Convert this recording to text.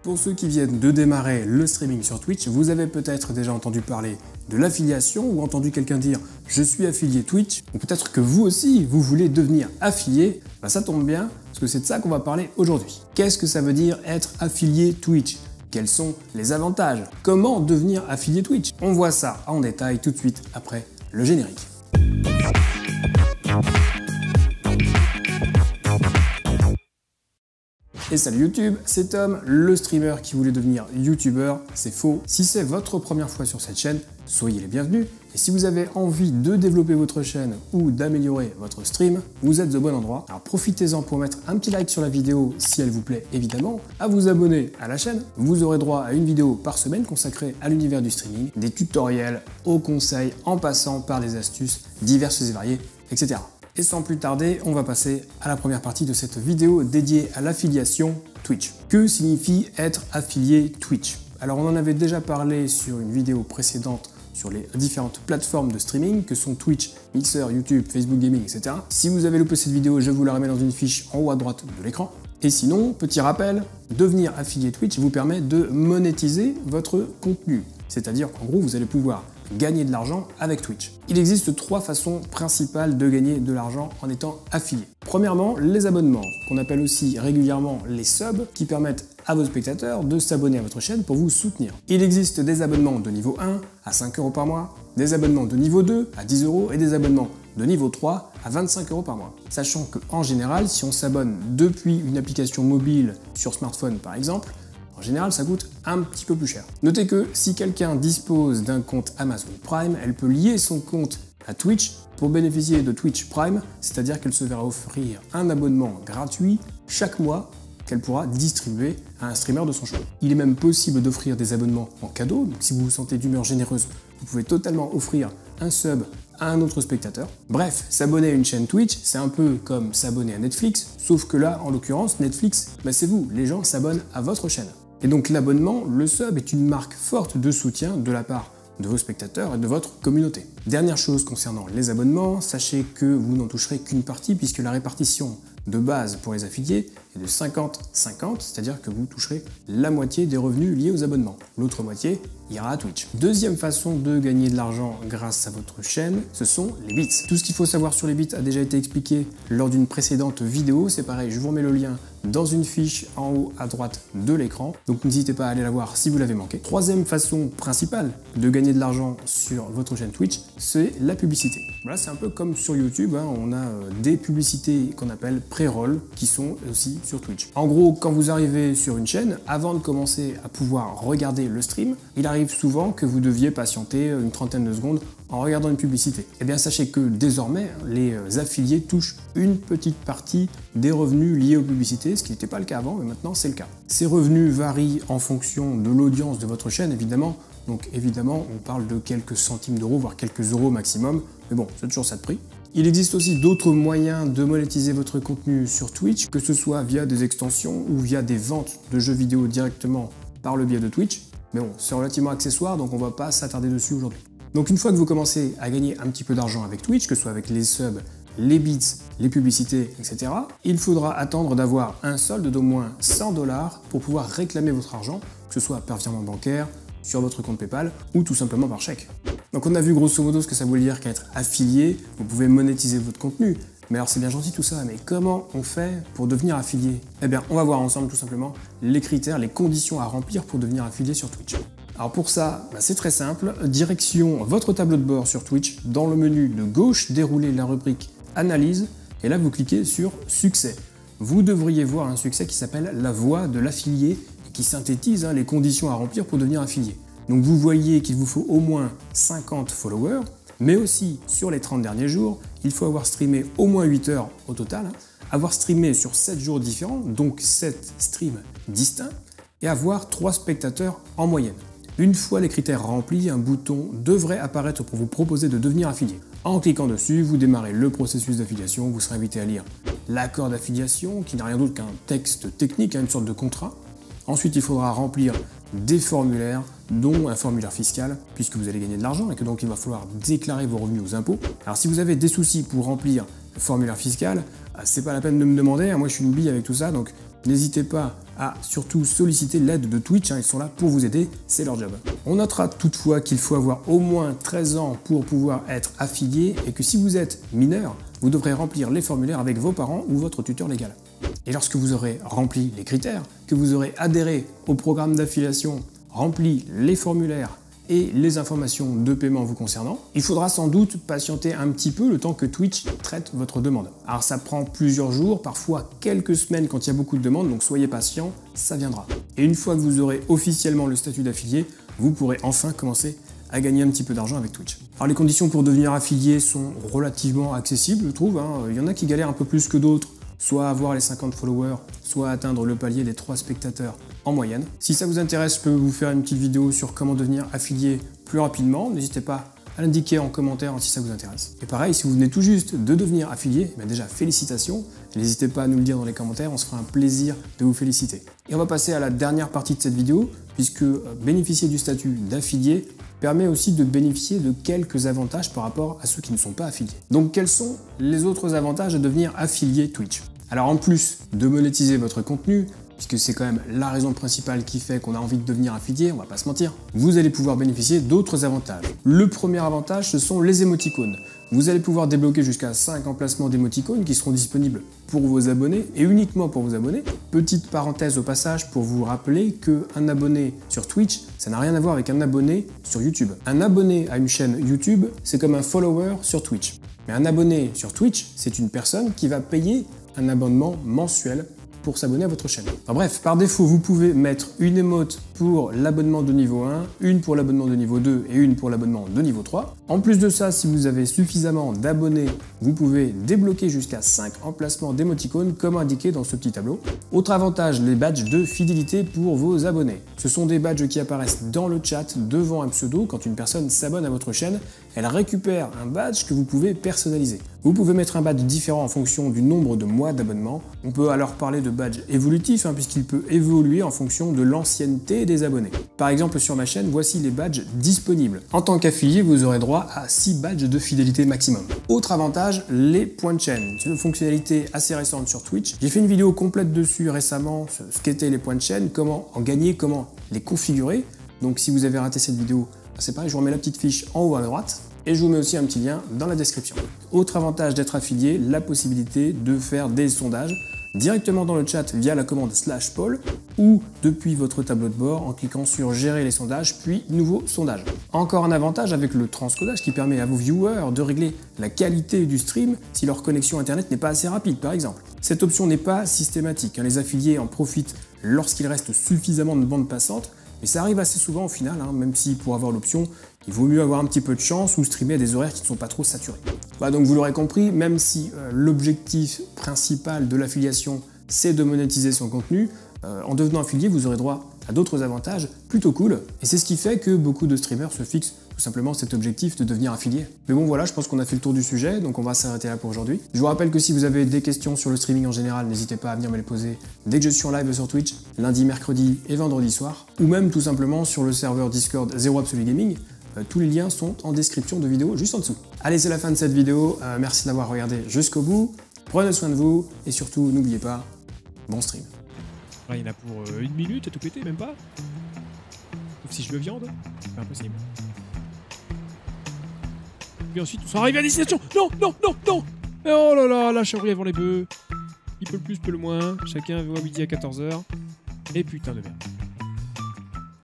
Pour ceux qui viennent de démarrer le streaming sur Twitch, vous avez peut-être déjà entendu parler de l'affiliation ou entendu quelqu'un dire « je suis affilié Twitch » ou peut-être que vous aussi, vous voulez devenir affilié. Ça tombe bien, parce que c'est de ça qu'on va parler aujourd'hui. Qu'est-ce que ça veut dire être affilié Twitch? Quels sont les avantages? Comment devenir affilié Twitch? On voit ça en détail tout de suite après le générique. Et salut YouTube, c'est Tom, le streamer qui voulait devenir youtubeur. C'est faux. Si c'est votre première fois sur cette chaîne, soyez les bienvenus. Et si vous avez envie de développer votre chaîne ou d'améliorer votre stream, vous êtes au bon endroit. Alors profitez-en pour mettre un petit like sur la vidéo si elle vous plaît évidemment, à vous abonner à la chaîne. Vous aurez droit à une vidéo par semaine consacrée à l'univers du streaming, des tutoriels, aux conseils, en passant par des astuces diverses et variées, etc. Et sans plus tarder, on va passer à la première partie de cette vidéo dédiée à l'affiliation Twitch. Que signifie être affilié Twitch? Alors on en avait déjà parlé sur une vidéo précédente sur les différentes plateformes de streaming que sont Twitch, Mixer, YouTube, Facebook Gaming, etc. Si vous avez loupé cette vidéo, je vous la remets dans une fiche en haut à droite de l'écran. Et sinon, petit rappel, devenir affilié Twitch vous permet de monétiser votre contenu. C'est-à-dire qu'en gros, vous allez pouvoir gagner de l'argent avec Twitch. Il existe trois façons principales de gagner de l'argent en étant affilié. Premièrement, les abonnements, qu'on appelle aussi régulièrement les subs, qui permettent à vos spectateurs de s'abonner à votre chaîne pour vous soutenir. Il existe des abonnements de niveau 1 à 5 € par mois, des abonnements de niveau 2 à 10 € et des abonnements de niveau 3 à 25 € par mois. Sachant qu'en général, si on s'abonne depuis une application mobile sur smartphone par exemple, en général, ça coûte un petit peu plus cher. Notez que si quelqu'un dispose d'un compte Amazon Prime, elle peut lier son compte à Twitch pour bénéficier de Twitch Prime, c'est-à-dire qu'elle se verra offrir un abonnement gratuit chaque mois qu'elle pourra distribuer à un streamer de son choix. Il est même possible d'offrir des abonnements en cadeau, donc si vous vous sentez d'humeur généreuse, vous pouvez totalement offrir un sub à un autre spectateur. Bref, s'abonner à une chaîne Twitch, c'est un peu comme s'abonner à Netflix, sauf que là, en l'occurrence, Netflix, c'est vous, les gens s'abonnent à votre chaîne. Et donc l'abonnement, le sub, est une marque forte de soutien de la part de vos spectateurs et de votre communauté. Dernière chose concernant les abonnements, sachez que vous n'en toucherez qu'une partie puisque la répartition de base pour les affiliés est de 50-50, c'est-à-dire que vous toucherez la moitié des revenus liés aux abonnements. L'autre moitié ira à Twitch. Deuxième façon de gagner de l'argent grâce à votre chaîne, ce sont les bits. Tout ce qu'il faut savoir sur les bits a déjà été expliqué lors d'une précédente vidéo, c'est pareil, je vous remets le lien dans une fiche en haut à droite de l'écran, donc n'hésitez pas à aller la voir si vous l'avez manqué. Troisième façon principale de gagner de l'argent sur votre chaîne Twitch, c'est la publicité. Voilà, c'est un peu comme sur YouTube, on a des publicités qu'on appelle pré-roll qui sont aussi sur Twitch. En gros, quand vous arrivez sur une chaîne, avant de commencer à pouvoir regarder le stream, il arrive souvent que vous deviez patienter une trentaine de secondes en regardant une publicité. Eh bien, sachez que désormais, les affiliés touchent une petite partie des revenus liés aux publicités, ce qui n'était pas le cas avant, mais maintenant c'est le cas. Ces revenus varient en fonction de l'audience de votre chaîne, évidemment. Donc évidemment, on parle de quelques centimes d'euros, voire quelques euros maximum, mais bon, c'est toujours ça de prix. Il existe aussi d'autres moyens de monétiser votre contenu sur Twitch, que ce soit via des extensions ou via des ventes de jeux vidéo directement par le biais de Twitch. Mais bon, c'est relativement accessoire, donc on va pas s'attarder dessus aujourd'hui. Donc une fois que vous commencez à gagner un petit peu d'argent avec Twitch, que ce soit avec les subs, les bits, les publicités, etc., il faudra attendre d'avoir un solde d'au moins 100 $ pour pouvoir réclamer votre argent, que ce soit par virement bancaire, sur votre compte PayPal ou tout simplement par chèque. Donc on a vu grosso modo ce que ça voulait dire qu'être affilié, vous pouvez monétiser votre contenu. Mais alors c'est bien gentil tout ça, mais comment on fait pour devenir affilié? Eh bien on va voir ensemble tout simplement les critères, les conditions à remplir pour devenir affilié sur Twitch. Alors pour ça, c'est très simple, direction votre tableau de bord sur Twitch, dans le menu de gauche, déroulez la rubrique Analyse, et là vous cliquez sur Succès. Vous devriez voir un succès qui s'appelle la voie de l'affilié, qui synthétise les conditions à remplir pour devenir affilié. Donc vous voyez qu'il vous faut au moins 50 followers, mais aussi sur les 30 derniers jours, il faut avoir streamé au moins 8 heures au total, avoir streamé sur 7 jours différents, donc 7 streams distincts, et avoir 3 spectateurs en moyenne. Une fois les critères remplis, un bouton devrait apparaître pour vous proposer de devenir affilié. En cliquant dessus, vous démarrez le processus d'affiliation, vous serez invité à lire l'accord d'affiliation, qui n'a rien d'autre qu'un texte technique, une sorte de contrat. Ensuite, il faudra remplir des formulaires, dont un formulaire fiscal, puisque vous allez gagner de l'argent et que donc il va falloir déclarer vos revenus aux impôts. Alors si vous avez des soucis pour remplir le formulaire fiscal, c'est pas la peine de me demander, moi je suis une bille avec tout ça, donc n'hésitez pas à surtout solliciter l'aide de Twitch, ils sont là pour vous aider, c'est leur job. On notera toutefois qu'il faut avoir au moins 13 ans pour pouvoir être affilié et que si vous êtes mineur, vous devrez remplir les formulaires avec vos parents ou votre tuteur légal. Et lorsque vous aurez rempli les critères, que vous aurez adhéré au programme d'affiliation, rempli les formulaires et les informations de paiement vous concernant, il faudra sans doute patienter un petit peu le temps que Twitch traite votre demande. Alors ça prend plusieurs jours, parfois quelques semaines quand il y a beaucoup de demandes, donc soyez patient, ça viendra. Et une fois que vous aurez officiellement le statut d'affilié, vous pourrez enfin commencer à gagner un petit peu d'argent avec Twitch. Alors les conditions pour devenir affilié sont relativement accessibles, je trouve. Il y en a qui galèrent un peu plus que d'autres, soit avoir les 50 followers, soit atteindre le palier des 3 spectateurs en moyenne. Si ça vous intéresse, je peux vous faire une petite vidéo sur comment devenir affilié plus rapidement. N'hésitez pas à l'indiquer en commentaire si ça vous intéresse. Et pareil, si vous venez tout juste de devenir affilié, déjà félicitations. N'hésitez pas à nous le dire dans les commentaires, on se fera un plaisir de vous féliciter. Et on va passer à la dernière partie de cette vidéo, puisque bénéficier du statut d'affilié permet aussi de bénéficier de quelques avantages par rapport à ceux qui ne sont pas affiliés. Donc quels sont les autres avantages à devenir affilié Twitch? Alors en plus de monétiser votre contenu, puisque c'est quand même la raison principale qui fait qu'on a envie de devenir affilié, on va pas se mentir, vous allez pouvoir bénéficier d'autres avantages. Le premier avantage, ce sont les émoticônes. Vous allez pouvoir débloquer jusqu'à 5 emplacements d'émoticônes qui seront disponibles pour vos abonnés et uniquement pour vos abonnés. Petite parenthèse au passage pour vous rappeler qu'un abonné sur Twitch, ça n'a rien à voir avec un abonné sur YouTube. Un abonné à une chaîne YouTube, c'est comme un follower sur Twitch. Mais un abonné sur Twitch, c'est une personne qui va payer un abonnement mensuel pour s'abonner à votre chaîne. Enfin bref, par défaut, vous pouvez mettre une émote pour l'abonnement de niveau 1, une pour l'abonnement de niveau 2 et une pour l'abonnement de niveau 3. En plus de ça, si vous avez suffisamment d'abonnés, vous pouvez débloquer jusqu'à 5 emplacements d'émoticônes comme indiqué dans ce petit tableau. Autre avantage, les badges de fidélité pour vos abonnés. Ce sont des badges qui apparaissent dans le chat devant un pseudo. Quand une personne s'abonne à votre chaîne, elle récupère un badge que vous pouvez personnaliser. Vous pouvez mettre un badge différent en fonction du nombre de mois d'abonnement. On peut alors parler de badge évolutif puisqu'il peut évoluer en fonction de l'ancienneté des abonnés. Par exemple, sur ma chaîne, voici les badges disponibles. En tant qu'affilié, vous aurez droit à 6 badges de fidélité maximum. Autre avantage, les points de chaîne. C'est une fonctionnalité assez récente sur Twitch. J'ai fait une vidéo complète dessus récemment, ce qu'étaient les points de chaîne, comment en gagner, comment les configurer. Donc si vous avez raté cette vidéo, c'est pareil, je vous remets la petite fiche en haut à droite. Et je vous mets aussi un petit lien dans la description. Autre avantage d'être affilié, la possibilité de faire des sondages directement dans le chat via la commande /poll ou depuis votre tableau de bord en cliquant sur gérer les sondages puis nouveau sondage. Encore un avantage avec le transcodage qui permet à vos viewers de régler la qualité du stream si leur connexion internet n'est pas assez rapide par exemple. Cette option n'est pas systématique, les affiliés en profitent lorsqu'il reste suffisamment de bande passante. Mais ça arrive assez souvent au final, même si pour avoir l'option, il vaut mieux avoir un petit peu de chance ou streamer à des horaires qui ne sont pas trop saturés. Voilà, donc vous l'aurez compris, même si l'objectif principal de l'affiliation, c'est de monétiser son contenu, en devenant affilié, vous aurez droit à d'autres avantages plutôt cool. Et c'est ce qui fait que beaucoup de streamers se fixent tout simplement cet objectif de devenir affilié. Mais bon voilà, je pense qu'on a fait le tour du sujet, donc on va s'arrêter là pour aujourd'hui. Je vous rappelle que si vous avez des questions sur le streaming en général, n'hésitez pas à venir me les poser dès que je suis en live sur Twitch, lundi, mercredi et vendredi soir, ou même tout simplement sur le serveur Discord Zero Absolute Gaming. Tous les liens sont en description de vidéo juste en dessous. Allez, c'est la fin de cette vidéo, merci d'avoir regardé jusqu'au bout, prenez soin de vous, et surtout, n'oubliez pas, bon stream. Là, il y en a pour 1 minute à tout péter, même pas. Sauf si je veux viande, c'est impossible. Puis ensuite, on arrive à destination. Non, non, non, non. Oh là là, la chèvrerie avant les bœufs. Qui peut le plus, peut le moins. Chacun voit midi à 14h. Et putain de merde.